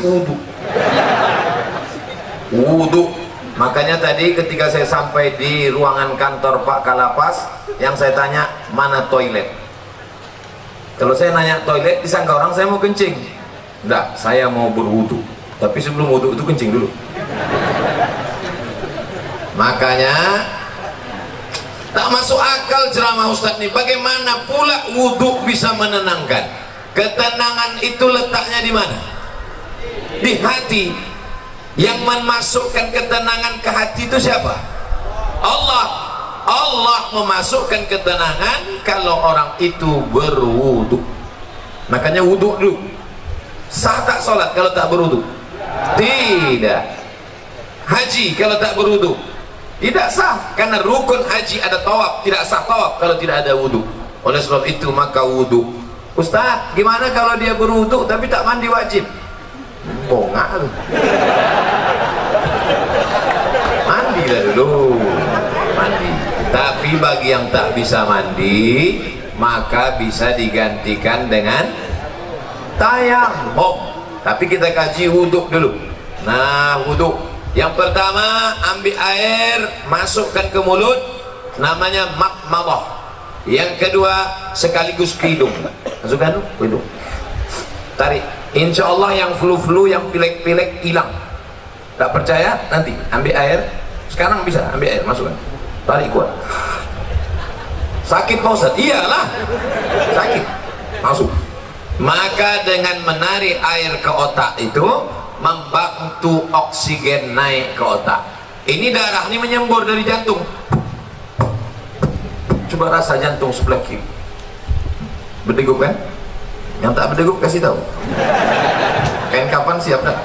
Wudu. Wudu. Makanya tadi ketika saya sampai di ruangan kantor Pak Kalapas, yang saya tanya, mana toilet? Kalau saya nanya toilet, disangka orang saya mau kencing. Enggak, saya mau berwudu. Tapi sebelum wudu itu kencing dulu. Makanya tak masuk akal ceramah Ustadz ini. Bagaimana pula wudu bisa menenangkan? Ketenangan itu letaknya di mana? Di hati. Yang memasukkan ketenangan ke hati itu siapa? Allah. Allah memasukkan ketenangan kalau orang itu berwudu. Makanya wudu dulu. Sah tak sholat kalau tak berwudu? Tidak. Haji kalau tak berwudu? Tidak sah, karena rukun haji ada tawaf, tidak sah tawaf kalau tidak ada wudu. Oleh sebab itu maka wudu. Ustaz, gimana kalau dia berwudu tapi tak mandi wajib? Bongak lu. Mandi lah dulu. Mandi. Tapi bagi yang tak bisa mandi, maka bisa digantikan dengan tayammum. Tapi kita kaji wudu dulu. Nah, wudu yang pertama, ambil air, masukkan ke mulut, namanya madmadah. Yang kedua, sekaligus ke hidung. Masukkan ke hidung, tarik. Insya Allah yang flu-flu, yang pilek-pilek hilang. Tak percaya? Nanti ambil air. Sekarang bisa ambil air, masukkan, tarik kuat. Sakit Pak Ustaz? Iyalah, sakit. Masuk. Maka dengan menarik air ke otak itu membantu oksigen naik ke otak. Ini darah ini menyembur dari jantung. Coba rasa jantung sebelah kiri. Berdegup kan? Yang tak berdegup kasih tahu. Kain kapan siap dah.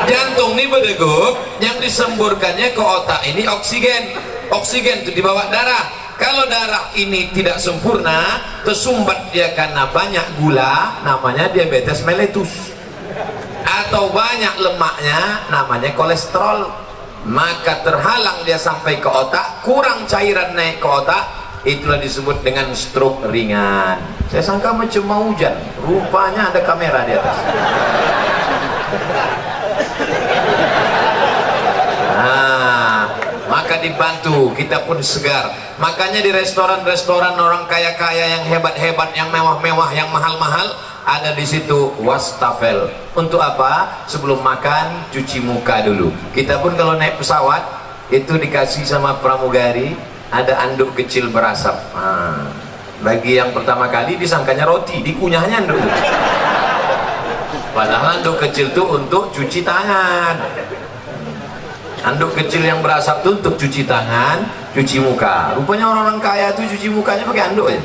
Jantung ini berdegup, yang disemburkannya ke otak ini oksigen. Oksigen itu dibawa darah. Kalau darah ini tidak sempurna, tersumbat dia karena banyak gula, namanya diabetes mellitus. Atau banyak lemaknya, namanya kolesterol. Maka terhalang dia sampai ke otak, kurang cairan naik ke otak, itulah disebut dengan stroke ringan. Saya sangka macam mau hujan, rupanya ada kamera di atas. Maka dibantu, kita pun segar. Makanya di restoran-restoran orang kaya-kaya yang hebat-hebat, yang mewah-mewah, yang mahal-mahal, ada di situ wastafel. Untuk apa? Sebelum makan cuci muka dulu. Kita pun kalau naik pesawat itu dikasih sama pramugari ada anduk kecil berasap. Bagi yang pertama kali disangkanya roti, dikunyahnya anduk. Padahal anduk kecil itu untuk cuci tangan. Anduk kecil yang berasap itu untuk cuci tangan, cuci muka. Rupanya orang-orang kaya itu cuci mukanya pakai anduk ya.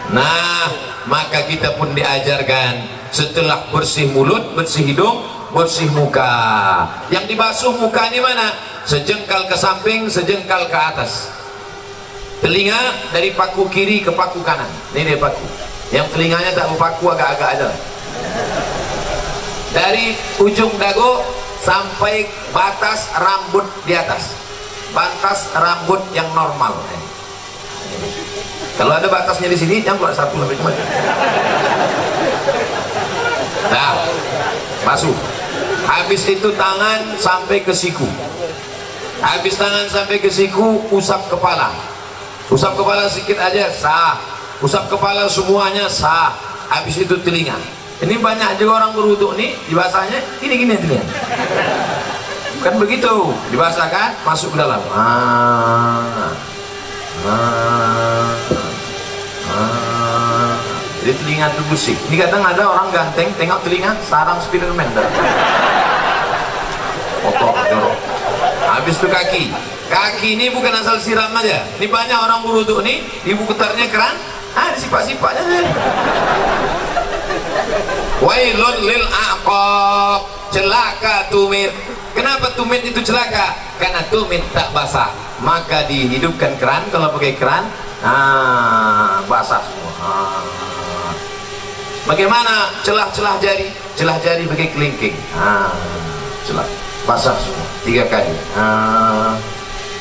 Nah, maka kita pun diajarkan setelah bersih mulut, bersih hidung, bersih muka. Yang dibasuh muka ini mana? Sejengkal ke samping, sejengkal ke atas. Telinga dari paku kiri ke paku kanan. Ini dia paku. Yang telinganya tak berpaku, agak-agak aja. Dari ujung dagu sampai batas rambut di atas, batas rambut yang normal. Kalau ada batasnya di sini, yang keluar satu sampai cuma. Nah, masuk. Habis itu tangan sampai ke siku. Habis tangan sampai ke siku, usap kepala. Usap kepala sedikit aja sah. Usap kepala semuanya sah. Habis itu telinga. Ini banyak juga orang berwudu nih, dibasahnya gini-gini telinga. Kan begitu, dibasahkan, masuk ke dalam. Jadi telinga itu bersih. Ini kadang ada orang ganteng, tengok telinga, sarang Spiderman. Kotor, jorok. Habis itu kaki. Kaki ini bukan asal siram aja. Ini banyak orang berwudu nih, ibu putarnya keran, sifat-sifatnya. Wailun lil aqab, celaka tumit. Kenapa tumit itu celaka? Karena tumit tak basah. Maka dihidupkan keran, kalau pakai keran, basah semua. Bagaimana celah-celah jari? Celah jari pakai kelingking. Celah, basah semua 3 kali.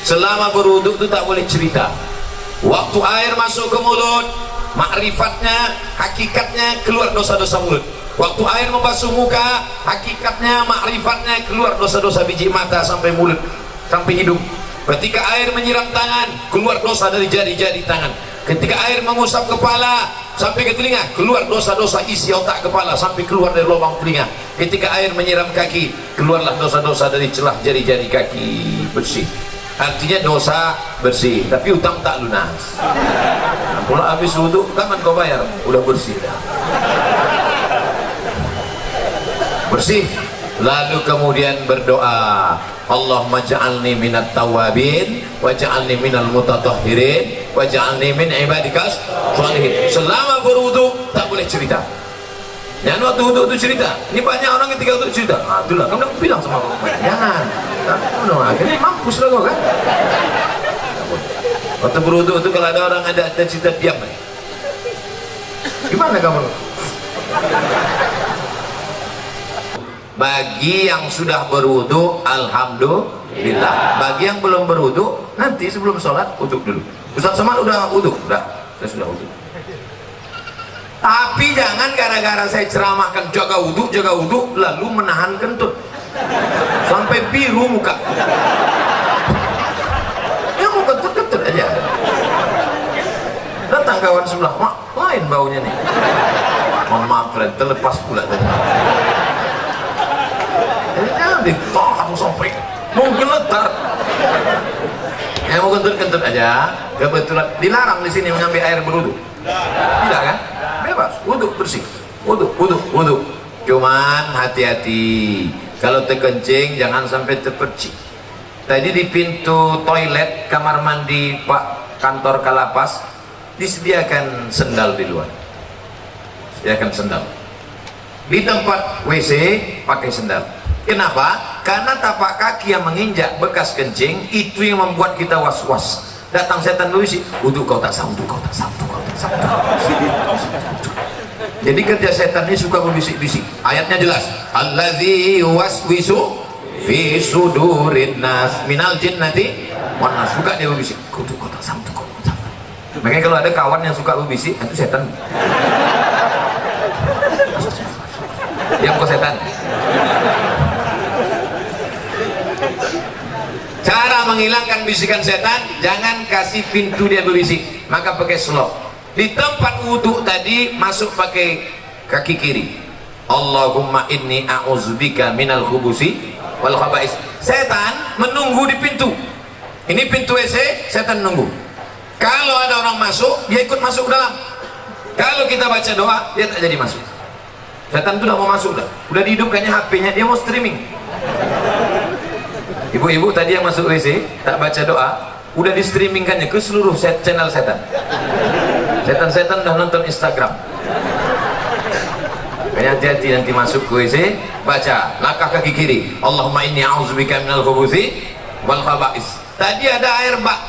Selama berwudu itu tak boleh cerita. Waktu air masuk ke mulut, makrifatnya, hakikatnya keluar dosa-dosa mulut. Waktu air membasuh muka, hakikatnya, makrifatnya keluar dosa-dosa biji mata sampai mulut, sampai hidung. Ketika air menyiram tangan, keluar dosa dari jari-jari tangan. Ketika air mengusap kepala sampai ke telinga, keluar dosa-dosa isi otak kepala sampai keluar dari lubang telinga. Ketika air menyiram kaki, keluarlah dosa-dosa dari celah jari-jari kaki, bersih. Artinya dosa bersih, tapi utang tak lunas. Nah, pula habis wudhu, kapan kau bayar? Udah bersih dah. Bersih. Lalu kemudian berdoa, Allahumma ja'alni minat tawabin waj'alni minal mutatahhirin waj'alni min ibadikas sholihin. Selama berwudu tak boleh cerita. Jangan waktu wudu itu cerita. Ini banyak orang ketika wudu cerita. Itulah kamu bilang sama aku, jangan. Akhirnya mampus lah kau kan. Waktu berwudu itu kalau ada orang ada cerita, diam. Gimana kamu? Bagi yang sudah berwudu, alhamdulillah. Bagi yang belum berwudu, nanti sebelum sholat wudu dulu. Ustaz Somad udah wudu? Udah, saya sudah wudu. Tapi jangan gara-gara saya ceramahkan jaga wudu, lalu menahan kentut sampai biru muka. Ya mau kentut-kentut aja. Datang kawan sebelah, lain baunya nih. Mohon maaf, friend, terlepas pula tadi. Jangan ditahan sampai mau geletar. Yang mau kentut-kentut aja. Kebetulan dilarang di sini mengambil air berwudu. Tidak kan? Bebas, wudu bersih. Wudu. Cuman hati-hati. Kalau terkencing jangan sampai terpercik. Tadi di pintu toilet kamar mandi Pak kantor Kalapas disediakan sendal di luar. Sediakan sendal. Di tempat WC pakai sendal. Kenapa? Karena tapak kaki yang menginjak bekas kencing itu yang membuat kita was-was. Datang setan berbisik, wudu kau tak sah, wudu kau tak sah, wudu kau tak sah. Jadi kerja setan ini suka berbisik-bisik. Ayatnya jelas, allazi waswisu fi sudurin nas minal jinnati wan nas. Suka dia berbisik, wudu kau tak sah, wudu kau tak sah. Makanya kalau ada kawan yang suka berbisik, itu setan. Diam kau setan. Cara menghilangkan bisikan setan, jangan kasih pintu dia berbisik, maka pakai slop. Di tempat wudhu tadi masuk pakai kaki kiri. Allahumma inni a'udzubika minal khubusi wal khaba'is. Setan menunggu di pintu. Ini pintu WC, setan nunggu. Kalau ada orang masuk, dia ikut masuk ke dalam. Kalau kita baca doa, dia tak jadi masuk. Setan itu udah mau masuk dah. Udah dihidupkannya HP-nya, dia mau streaming. Ibu-ibu tadi yang masuk WC tak baca doa, udah di streamingkannya ke seluruh channel setan. Setan-setan udah nonton Instagram. Kayaknya hati-hati nanti masuk ke WC, baca langkah kaki kiri, Allahumma inni a'udzubika minal khubuthi wal khaba'is. Tadi ada air bak,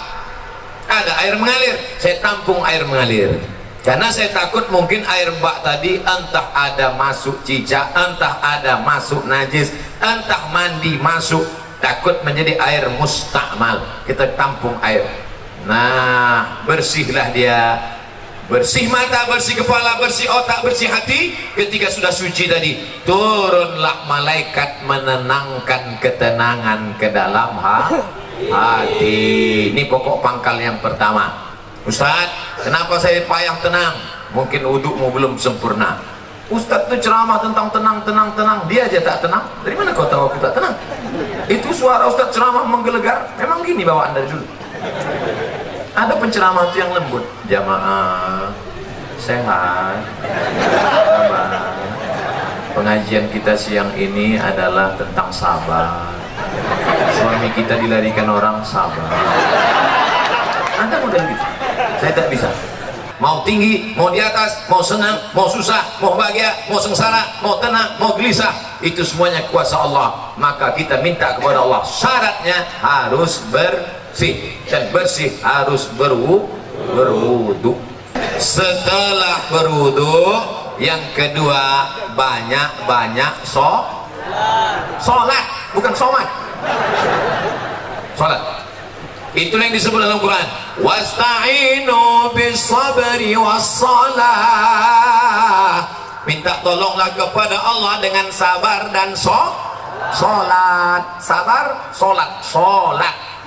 ada air mengalir, saya tampung air mengalir. Karena saya takut mungkin air bak tadi entah ada masuk cicak, entah ada masuk najis, entah mandi masuk, takut menjadi air mustakmal. Kita tampung air. Nah, bersihlah dia. Bersih mata, bersih kepala, bersih otak, bersih hati. Ketika sudah suci tadi, turunlah malaikat menenangkan ketenangan ke dalam hati. Ini pokok pangkal yang pertama. Ustaz, kenapa saya payah tenang? Mungkin wudukmu belum sempurna. Ustaz itu ceramah tentang tenang, dia aja tak tenang. Dari mana kau tahu aku tak tenang? Itu suara Ustaz ceramah menggelegar. Memang gini bawaan dari dulu. Ada penceramah itu yang lembut. Jamaah sehat, sabar. Pengajian kita siang ini adalah tentang sabar. Suami kita dilarikan orang, sabar. Anda model gitu. Saya tak bisa. Mau tinggi, mau di atas, mau senang, mau susah, mau bahagia, mau sengsara, mau tenang, mau gelisah, itu semuanya kuasa Allah. Maka kita minta kepada Allah, syaratnya harus bersih, dan bersih harus berwudu. Setelah berwudu, yang kedua banyak-banyak sholat, bukan sholat. Itulah yang disebut dalam Quran, wasta'inu bis sabri wassalah, minta tolonglah kepada Allah dengan sabar dan sholat. Sabar, sholat,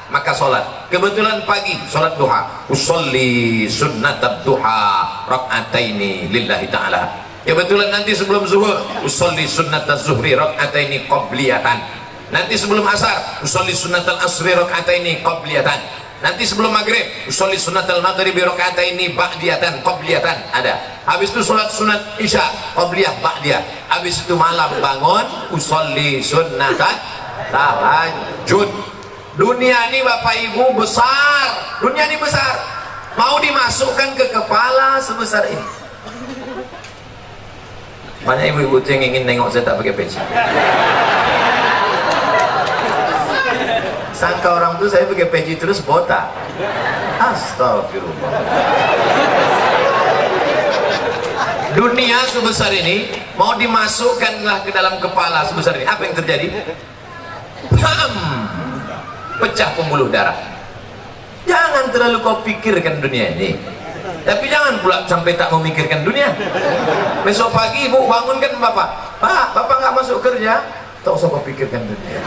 maka sholat. Kebetulan pagi sholat duha, usolli sunnatat duha rak'ataini lillahi ta'ala. Kebetulan nanti sebelum zuhur, usolli sunnatat zuhri rak'ataini qabliyatan. Nanti sebelum asar, usolli sunnatal asri rak'ataini qabliyatan. Nanti sebelum maghrib, usolli sunnatal maghribi rak'ataini ba'diyatan qabliyatan. Ada. Habis itu sholat sunat isya qabliyah ba'diyah. Habis itu malam bangun, usolli sunnatat tahajud. Dunia ini Bapak Ibu besar, dunia ini besar, mau dimasukkan ke kepala sebesar ini. Banyak ibu-ibu yang ingin nengok saya tak pakai peci. Sangka orang tuh saya pakai peci terus botak. Astagfirullah. Dunia sebesar ini mau dimasukkanlah ke dalam kepala sebesar ini. Apa yang terjadi? Pecah pembuluh darah. Jangan terlalu kau pikirkan dunia ini, tapi jangan pula sampai tak memikirkan dunia. Besok pagi ibu bangunkan bapak, Pak, bapak nggak masuk kerja, tak usah kau pikirkan dunia.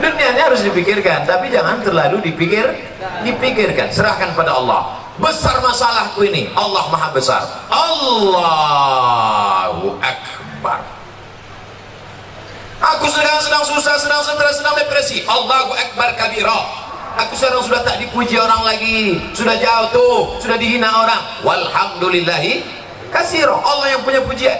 Dunianya harus dipikirkan, tapi jangan terlalu dipikirkan. Serahkan pada Allah. Besar masalahku ini, Allah maha besar. Allahu Akbar. Aku sedang susah, sedang stres, sedang depresi. Allahu Akbar kabira. Aku sekarang sudah tak dipuji orang lagi, sudah jauh tuh, sudah dihina orang. Walhamdulillahi kasiro. Allah yang punya pujian.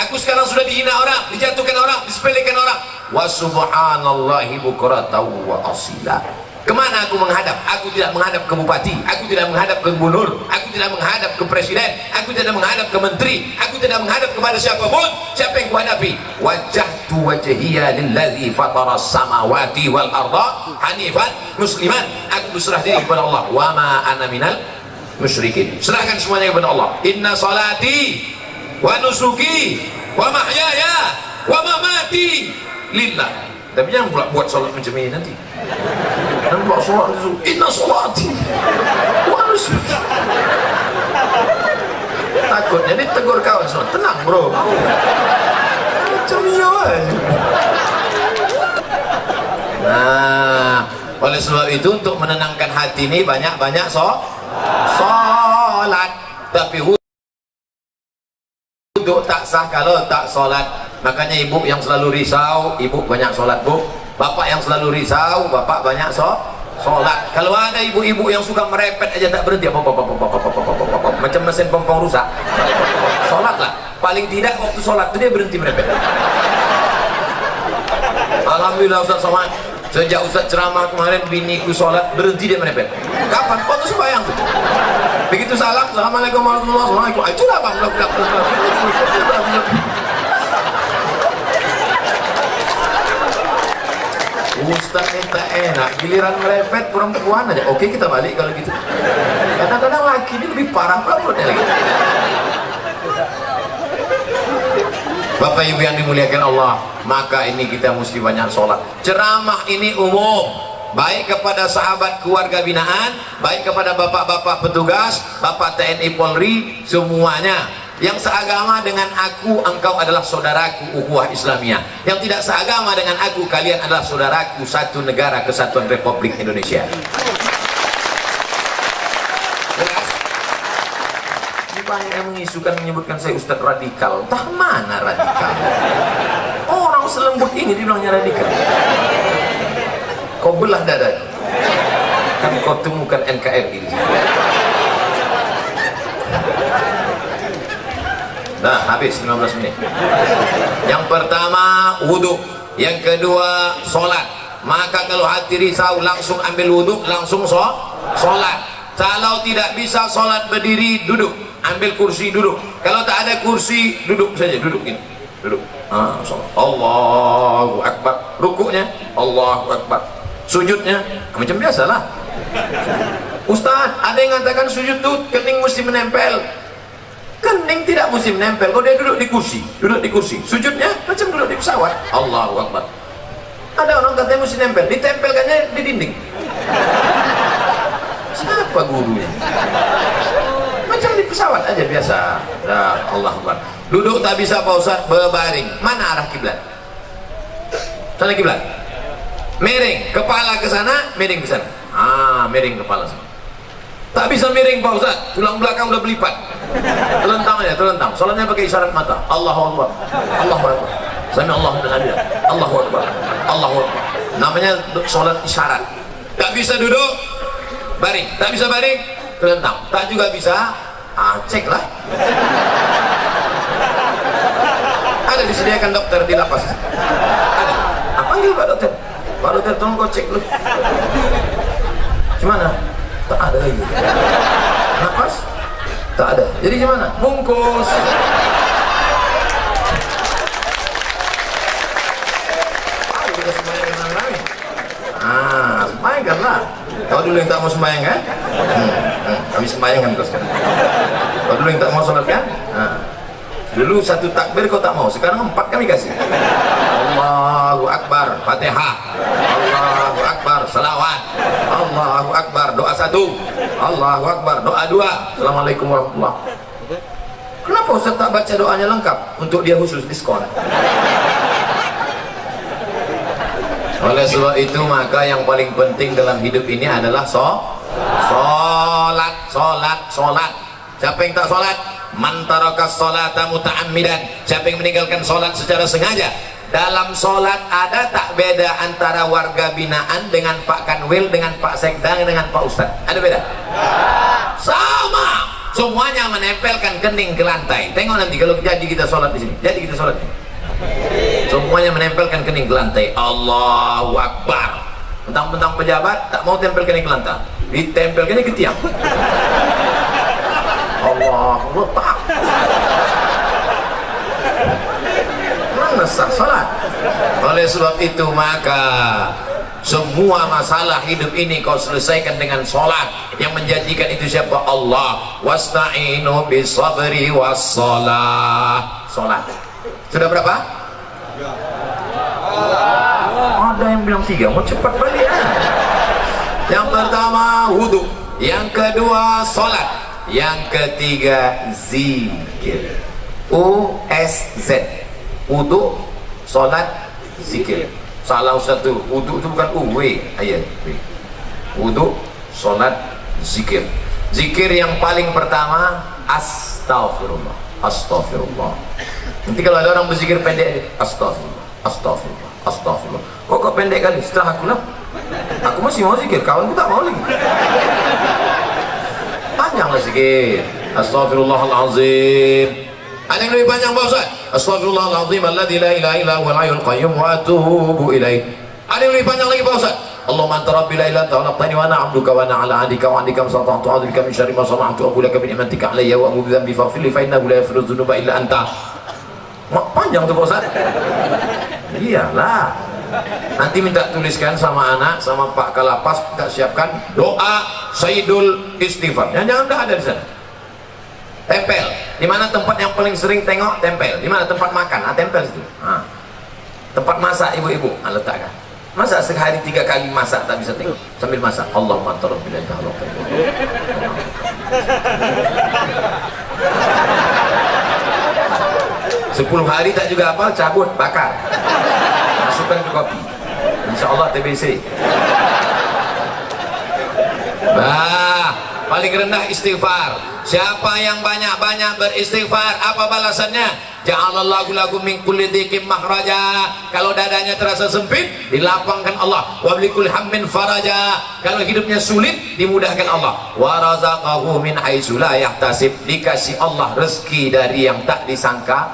Aku sekarang sudah dihina orang, dijatuhkan orang, disepelekan orang. Wa subhanallahi bukratan wa asila. Kemana aku menghadap? Aku tidak menghadap ke bupati, aku tidak menghadap ke gubernur, aku tidak menghadap ke presiden, aku tidak menghadap ke menteri, aku tidak menghadap kepada siapapun. Siapa yang kuhadapi? Wajjahtu wajhiya lillazi fataras samawati wal arda hanifan musliman. Aku berserah diri kepada Allah. Wa ma ana minal musyrikin. Serahkan semuanya kepada Allah. Inna salati wa nusuki wa mahyaya wa mamati lillah. Tapi jangan pula buat salat macam ini nanti. Dan buat salat itu, inna salati wa nusuki. Takut jadi tegur kawan semua. Tenang bro. Macam iya aja. Nah, oleh sebab itu untuk menenangkan hati ini banyak-banyak salat. Tapi wudhu tak sah kalau tak salat. Makanya ibu yang selalu risau, ibu banyak sholat bu. Bapak yang selalu risau, bapak banyak sholat. Kalau ada ibu-ibu yang suka merepet aja tak berhenti, macam mesin pompong rusak, sholatlah. Paling tidak waktu sholat itu dia berhenti merepet. Alhamdulillah Ustaz Somad, sejak Ustaz ceramah kemarin biniku sholat berhenti dia merepet. Kapan? Waktu sembahyang tuh. Begitu salam, assalamualaikum warahmatullahi wabarakatuh. Itulah bang. Ustaz minta enak, giliran merepet perempuan aja. Oke, kita balik kalau gitu. Kadang-kadang laki ini lebih parah perempuannya lagi. Bapak Ibu yang dimuliakan Allah, maka ini kita mesti banyak sholat. Ceramah ini umum, baik kepada sahabat keluarga binaan, baik kepada bapak-bapak petugas, bapak TNI Polri, semuanya. Yang seagama dengan aku, engkau adalah saudaraku, ukhuwah Islamiyah. Yang tidak seagama dengan aku, kalian adalah saudaraku, satu negara kesatuan Republik Indonesia. Jelas? Ini banyak yang mengisukan, menyebutkan saya Ustadz radikal. Entah mana radikal? Orang selembut ini dibilangnya radikal. Kau belah dada, kan kau temukan NKRI. Nah, habis 15 menit. Yang pertama wudhu, yang kedua sholat. Maka kalau hati risau langsung ambil wudhu, langsung sholat. Kalau tidak bisa sholat berdiri, duduk, ambil kursi duduk. Kalau tak ada kursi, duduk saja, duduk ini, duduk. Sholat. Allahu Akbar. Rukuknya Allahu Akbar. Sujudnya macam biasalah. Ustaz, ada yang mengatakan sujud tuh kening mesti menempel. Kening tidak mesti menempel. Kalau dia duduk di kursi, sujudnya macam duduk di pesawat. Allahu Akbar. Ada orang katanya mesti nempel, ditempelkannya di dinding. Siapa gurunya? Macam di pesawat aja biasa. Ya Allah Akbar. Duduk tak bisa Pak Ustaz, berbaring. Mana arah kiblat? Sana kiblat. Miring, kepala ke sana, miring ke sana. Miring kepala sana. Tak bisa miring Pak Ustaz, tulang belakang udah belipat. Telentang aja, telentang. Soalnya pakai isyarat mata. Allahu Akbar. Allahu Akbar. Sami Allahu liman hamidah. Allahu Akbar. Allahu Akbar. Namanya salat isyarat. Tak bisa duduk, baring. Tak bisa baring, telentang. Tak juga bisa, cek lah. Ada disediakan dokter di lapas. Ada. Panggil Pak Dokter. Pak Dokter tolong kau cek dulu. Gimana? Tak ada lagi. Napas? Tak ada. Jadi gimana? Bungkus. Ayo kita sembahyang dengan lain. Sembahyang lah. Kau dulu yang tak mau sembahyang kan? Kami sembahyang kan kau sekarang. Kau dulu yang tak mau sholat kan? Dulu satu takbir kau tak mau, sekarang 4 kami kasih. Allahu Akbar, Fatihah. Allahu Akbar, salawat. Allahu Akbar, doa 1. Allahu Akbar, doa 2. Assalamualaikum warahmatullahi wabarakatuh. Kenapa Ustaz tak baca doanya lengkap? Untuk dia khusus diskon. Oleh sebab itu maka yang paling penting dalam hidup ini adalah sholat. Siapa yang tak sholat? Man tarakas sholata muta'ammidan. Siapa yang meninggalkan sholat secara sengaja? Dalam sholat ada tak beda antara warga binaan dengan Pak Kanwil, dengan Pak Sekda, dengan Pak Ustadz? Ada beda? Sama. Semuanya menempelkan kening ke lantai. Tengok nanti kalau jadi kita sholat di sini. Jadi kita sholat di sini. Semuanya menempelkan kening ke lantai. Allahu Akbar. Mentang-mentang pejabat tak mau tempel kening ke lantai, ditempel kening ke tiang. Allah letak. Mana sah salat? Oleh sebab itu maka semua masalah hidup ini kau selesaikan dengan sholat. Yang menjanjikan itu siapa? Allah. Wasta'inu bisabri wassalah. Sholat. Sudah berapa? Ada yang bilang 3, mau cepat balik ya. Yang pertama wudhu, yang kedua sholat, yang ketiga zikir. USZ. Wudhu, sholat, zikir. Salah satu, wudhu itu bukan ayat. Wudhu, sholat, zikir. Zikir yang paling pertama astaghfirullah. Astaghfirullah. Nanti kalau ada orang berzikir pendek, astaghfirullah, astaghfirullah, astaghfirullah. Kok pendek kali? Setelah aku lah, aku masih mau zikir, kawanku tak mau lagi. Panjanglah zikir. Astaghfirullahalazim. Ada yang lebih panjang Pak Ustaz? Astaghfirullahalazim alladzi la ilaha illa huwal hayyul qayyum wa atubu ilaih. Ada yang lebih panjang lagi Pak Ustaz? Allahumma anta rabbi la ilaha illa anta khalaqtani wa ana 'abduka wa ana 'ala 'ahdika wa 'indika masata'tu a'udzubika min syarri ma sana'tu wa laka bi ni'matika 'alayya wa a'udzu bi faghfir li fa innahu la yaghfiru dzunuba illa anta. Panjang tuh Pak Ustaz. Iyalah. Nanti minta tuliskan sama anak, sama Pak Kalapas, kita siapkan doa Sayyidul Istighfar. Jangan dah ada di sana. Tempel. Di mana tempat yang paling sering tengok? Tempel. Di mana tempat makan? Tempel situ. Tempat masak ibu-ibu, letakkan. Masa sehari 3 kali masak tak bisa tengok sambil masak. Allahumma anta rabbil ilahi 10 hari tak juga apa, cabut, bakar, masukkan ke kopi, insyaallah TBC. Paling rendah istighfar. Siapa yang banyak-banyak beristighfar, apa balasannya? Ja'alallahu lakum min kulli dhiqin makhraja. Kalau dadanya terasa sempit, dilapangkan Allah. Wa bikulli hammin faraja. Kalau hidupnya sulit, dimudahkan Allah. Wa razaqahu min haitsu la yahtasib. Dikasih Allah rezeki dari yang tak disangka.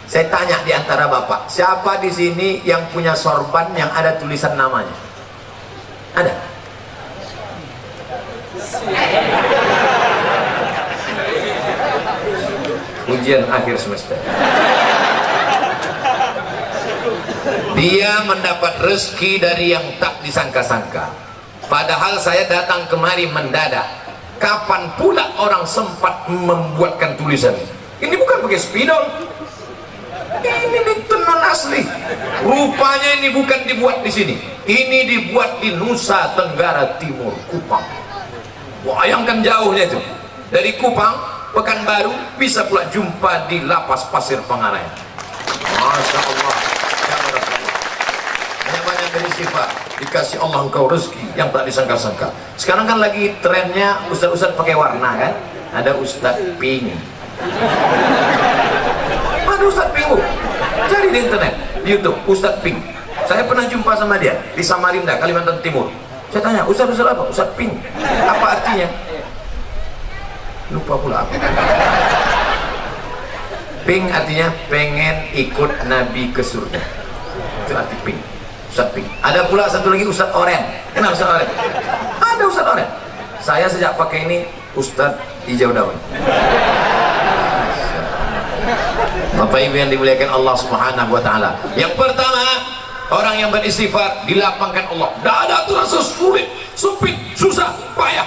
Saya tanya di antara bapak, siapa di sini yang punya sorban yang ada tulisan namanya? Ada? Ujian akhir semester. Dia mendapat rezeki dari yang tak disangka-sangka. Padahal saya datang kemari mendadak. Kapan pula orang sempat membuatkan tulisan? Ini bukan pakai spidol. Ini tenan asli. Rupanya ini bukan dibuat di sini, ini dibuat di Nusa Tenggara Timur, Kupang. Bayangkan jauhnya itu. Dari Kupang, Pekanbaru, bisa pula jumpa di Lapas Pasir Pangarayan. Masya Allah. Banyak-banyak beristighfar, dikasih Allah engkau rezeki yang tak disangka-sangka. Sekarang kan lagi trennya ustaz-ustaz pakai warna kan. Ada Ustaz Pink. Ada Ustaz Pink, Bu. Cari di internet, di YouTube, Ustaz Pink. Saya pernah jumpa sama dia di Samarinda, Kalimantan Timur. Saya tanya, Ustaz apa? Ustaz Pink. Apa artinya? Lupa pula apa. Pink artinya pengen ikut Nabi ke surga. Itu arti Pink. Ustaz Pink. Ada pula satu lagi Ustaz Oren. Kenal Ustaz Oren? Ada Ustaz Oren. Saya sejak pakai ini Ustaz hijau daun. Bapak Ibu yang dimuliakan Allah Subhanahu wa taala. Yang pertama, orang yang beristighfar dilapangkan Allah. Tidak ada aturan sulit, sempit, susah, payah.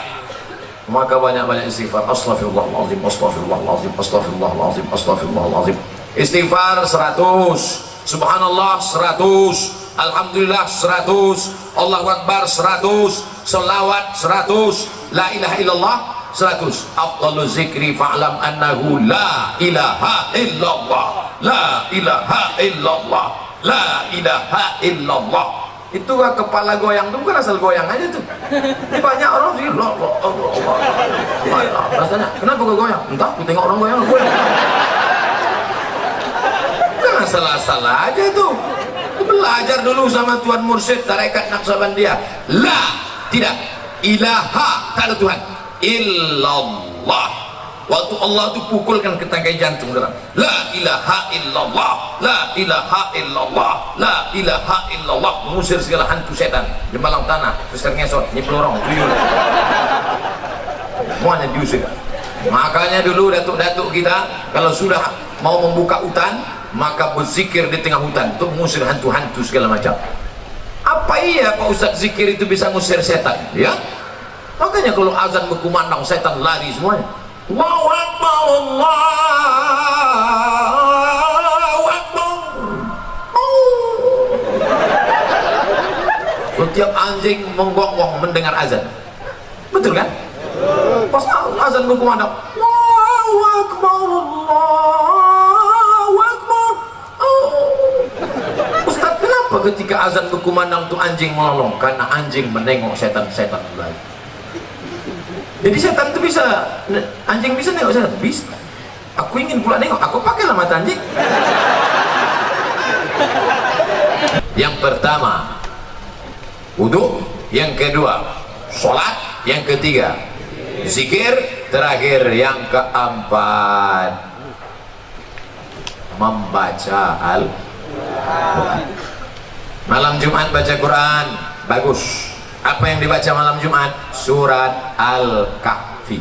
Maka banyak-banyak istighfar. Astaghfirullahaladzim, astaghfirullahaladzim, astaghfirullahaladzim, astaghfirullahaladzim. Istighfar 100, subhanallah 100, alhamdulillah 100, Allahu Akbar 100, selawat 100, la ilaha illallah 100. Afdalu zikri fa'lam annahu la ilaha illallah, la ilaha illallah, la ilaha illallah. Itu kepala goyang itu bukan asal goyang aja tuh. Banyak orang sih rasanya kenapa gue goyang? Entah, gue tengok orang goyang. Bukan asal-asal aja tuh. Belajar dulu sama Tuan Mursyid Tarekat Naqsabandiyah. La, tidak, ilaha, tak ada Tuhan, illallah. Waktu Allah itu pukulkan ke tangkai jantung dalam la ilaha illallah, la ilaha illallah, la ilaha illallah, mengusir segala hantu setan di malang tanah, suster ngesot, nyepelorong, tuyul, semuanya diusir. Makanya dulu datuk-datuk kita kalau sudah mau membuka hutan, maka berzikir di tengah hutan untuk mengusir hantu-hantu segala macam. Apa iya Pak Ustadz zikir itu bisa mengusir setan? Ya, makanya kalau azan berkumandang setan lari semuanya. Allahu Akbar, Allahu Akbar. Setiap anjing menggonggong mendengar azan. Betul kan? Pas azan berkumandang, Allahu Akbar, Allahu Akbar. Ustaz, kenapa ketika azan berkumandang itu anjing melolong? Karena anjing menengok setan-setan lain. Jadi setan itu bisa, anjing bisa nengok setan? Bisa. Aku ingin pula nengok, aku pakailah mata anjing. Yang pertama, wudu. Yang kedua, sholat. Yang ketiga, zikir. Terakhir, yang keempat, membaca Al-Quran. Malam Jumat baca Quran, bagus. Apa yang dibaca malam Jumat? Surat Al-Kahfi.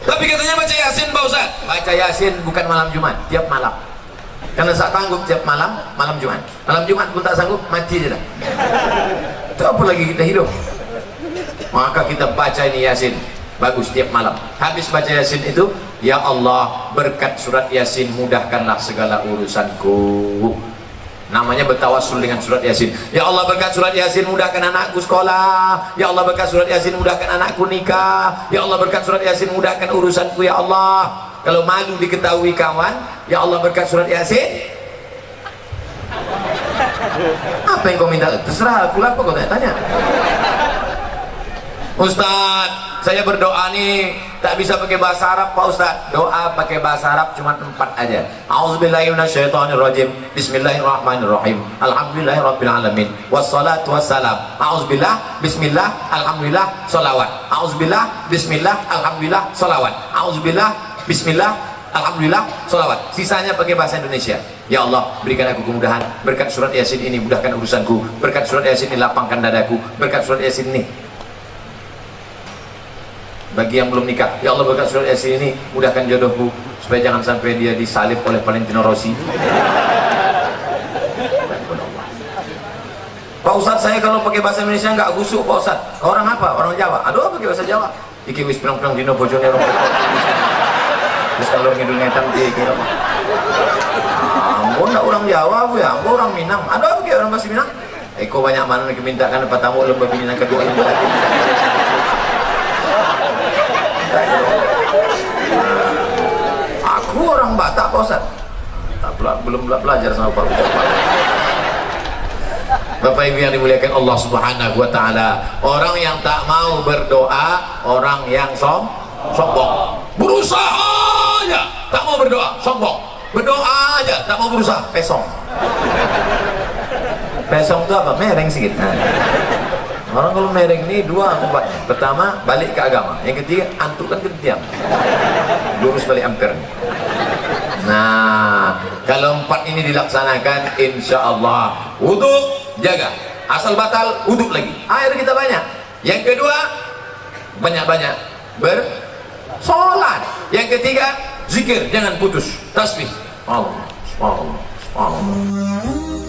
Tapi katanya baca Yasin Pak Ustaz. Baca Yasin bukan malam Jumat, tiap malam. Karena tak sanggup tiap malam, malam Jumat. Malam Jumat pun tak sanggup, mati je dah. Itu apa lagi kita hidup? Maka kita baca ini Yasin, bagus tiap malam. Habis baca Yasin itu, ya Allah, berkat surat Yasin mudahkanlah segala urusanku. Namanya bertawassul dengan surat Yasin. Ya Allah, berkat surat Yasin mudahkan anakku sekolah. Ya Allah, berkat surat Yasin mudahkan anakku nikah. Ya Allah, berkat surat Yasin mudahkan urusanku. Ya Allah, kalau malu diketahui kawan, ya Allah, berkat surat Yasin. Apa yang kau minta? Terserah aku lah, apa kau tanya. Ustaz, saya berdoa nih tak bisa pakai bahasa Arab Pak Ustaz. Doa pakai bahasa Arab cuma 4 aja. A'udzubillahi minasyaitonirrajim. Bismillahirrahmanirrahim. Alhamdulillahirabbil alamin. Wassalatu wassalam. A'udzubillah, bismillah, alhamdulillah, sholawat. A'udzubillah, bismillah, alhamdulillah, sholawat. A'udzubillah, bismillah, alhamdulillah, sholawat. Sisanya pakai bahasa Indonesia. Ya Allah, berikan aku kemudahan. Berkat surat Yasin ini mudahkan urusanku. Berkat surat Yasin ini lapangkan dadaku. Berkat surat Yasin ini, bagi yang belum nikah, ya Allah, berkat surat Yasin ini mudahkan jodohku supaya jangan sampai dia disalib oleh Valentino Rossi. Pak Ustaz, saya kalau pakai bahasa Indonesia nggak gusuk Pak Ustaz. Orang apa? Orang Jawa. Aduh, pakai bahasa Jawa. Iki wis pirang-pirang dino bojone orang. Terus kalau ngidul ngetan kira ambo ndak orang Jawa bu ya, ambo orang Minang. Ada apa orang masih Minang? Eko banyak mana nak mintakan apa tamu lomba Minang kedua ini. Aku orang Batak Pak Ustaz. Belum belajar sama Pak Ustaz. Bapak Ibu yang dimuliakan Allah Subhanahu wa taala, orang yang tak mau berdoa, orang yang sombong. Berusaha aja tak mau berdoa, sombong. Berdoa aja tak mau berusaha, pesong. Pesong itu apa? Mereng sedikit. Orang kalau mereng ini dua obatnya. Pertama, balik ke agama. Yang ketiga, antuk kan diam. Lurus balik ampere. Nah, kalau 4 ini dilaksanakan, insya Allah wudhu jaga, asal batal wudhu lagi, air kita banyak. Yang kedua, banyak-banyak bersolat. Yang ketiga, zikir jangan putus, tasbih Allah, Allah, Allah.